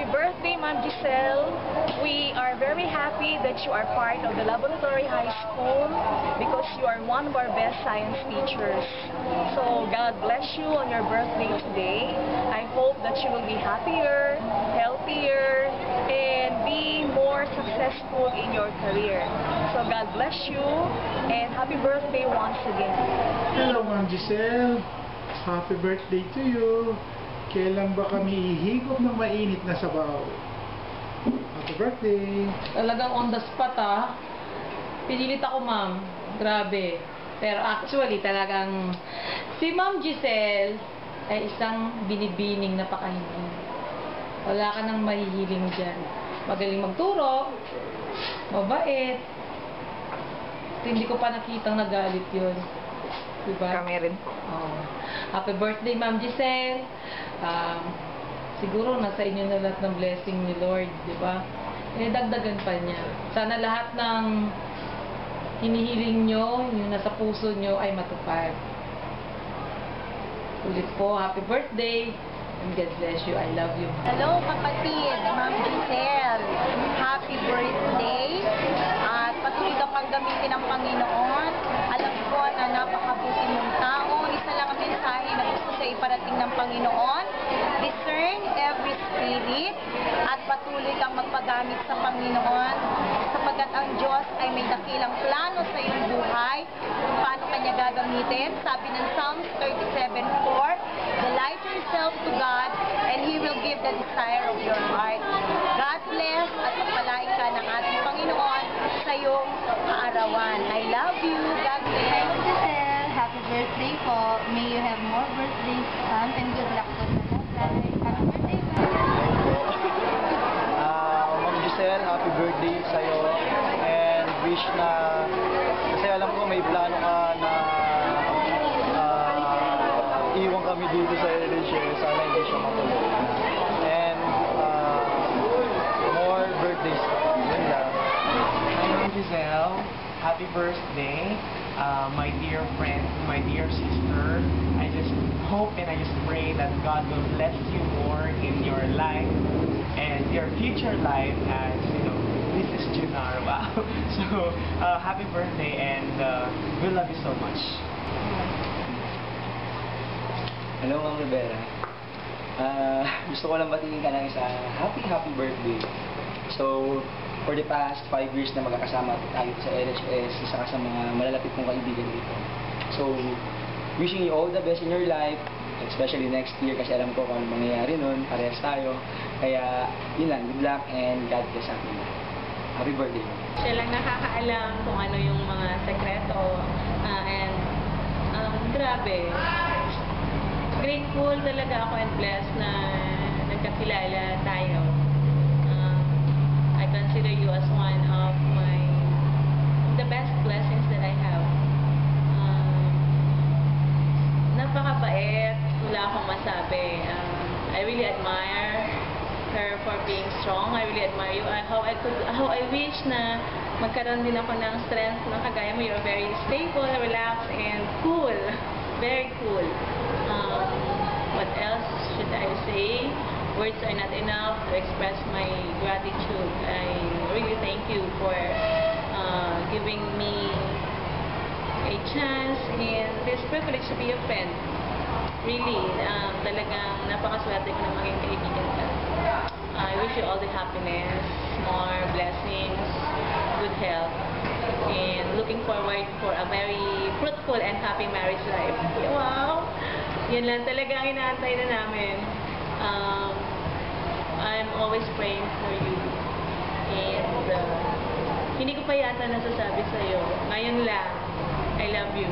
Happy birthday, Ma'am Giselle. We are very happy that you are part of the Laboratory High School because you are one of our best science teachers. So God bless you on your birthday today. I hope that you will be happier, healthier, and be more successful in your career. So God bless you and happy birthday once again. Hello, Ma'am Giselle. Happy birthday to you. Kailan ba kami ihigop ng mainit na sabaw? Happy birthday! Talagang on the spot Pinilit ako, ma'am. Grabe. Pero actually, talagang si Ma'am Giselle ay isang binibining napakahiling. Wala ka nang mahihiling dyan. Magaling magturo, mabait. Hindi ko pa nakitang nagalit yun. Diba? Kami rin po. Oh. Happy birthday, Ma'am Giselle. Siguro nasa inyo na lahat ng blessing ni Lord, di ba? Dagdagan pa niya. Sana lahat ng hinihiling nyo, yung nasa puso nyo ay matupad. Ulit po, happy birthday and God bless you. I love you. Hello kapatid, Ma'am Giselle. Happy birthday. At patuloy ka pang gamitin ng Panginoon. Alam ko na napakabuti mong tao. Isa lang ang mensahe na gusto sa iparating ng Panginoon. Discern every spirit at patuloy kang magpagamit sa Panginoon sapagkat ang Diyos ay may dakilang plano sa iyong buhay kung paano kanya gagamitin. Sabi ng Psalms 37:4, delight yourself to God and He will give the desire of your heart. God bless at pagpalain ka ng ating Panginoon sa iyong kaarawan. I love you. God bless. Giselle, happy birthday po. May you have more birthdays to come and good luck po sa love life. Happy birthday po. Ma'am Giselle, happy birthday sa'yo and wish na kasi alam ko may plano ka na iwan kami dito sa LHA, sana hindi siya matuloy. And more birthdays. Yun lang. Hi, Ma'am Giselle. Happy birthday, my dear friend, my dear sister. I just hope and I just pray that God will bless you more in your life and your future life as, you know, this is Junar. Wow. So, happy birthday and we love you so much. Hello, Ma'am Rivera. Gusto ko lang batiin ka ng isang happy birthday. So, for the past 5 years na magkakasama tayo sa LHS, isa ka sa mga malalapit kong kaibigan dito. So, wishing you all the best in your life, especially next year kasi alam ko kung ano mangyayari nun, parehas tayo. Kaya, yun lang, good luck and God bless sa atin. Happy birthday. Siya lang nakakaalam kung ano yung mga sekreto and grabe. Grateful talaga ako and blessed na nagkakilala tayo. I consider you as one of the best blessings that I have. Napakabait, wala akong masabi. I really admire her for being strong. I really admire you. How I wish na magkaroon din ako ng strength na kagaya mo. You're very stable, relaxed, and cool. Very cool. What else should I say? Words are not enough to express my gratitude. I really thank you for giving me a chance and this privilege to be a friend. Really, talagang napakaswerte ko na maging kaibigan ka. I wish you all the happiness, more blessings, good health, and looking forward for a very fruitful and happy marriage life. Wow! Yan lang talaga ang inaantay na namin. I'm always praying for you. And hindi ko pa yata nasasabi sa'yo. Ngayon lang, I love you.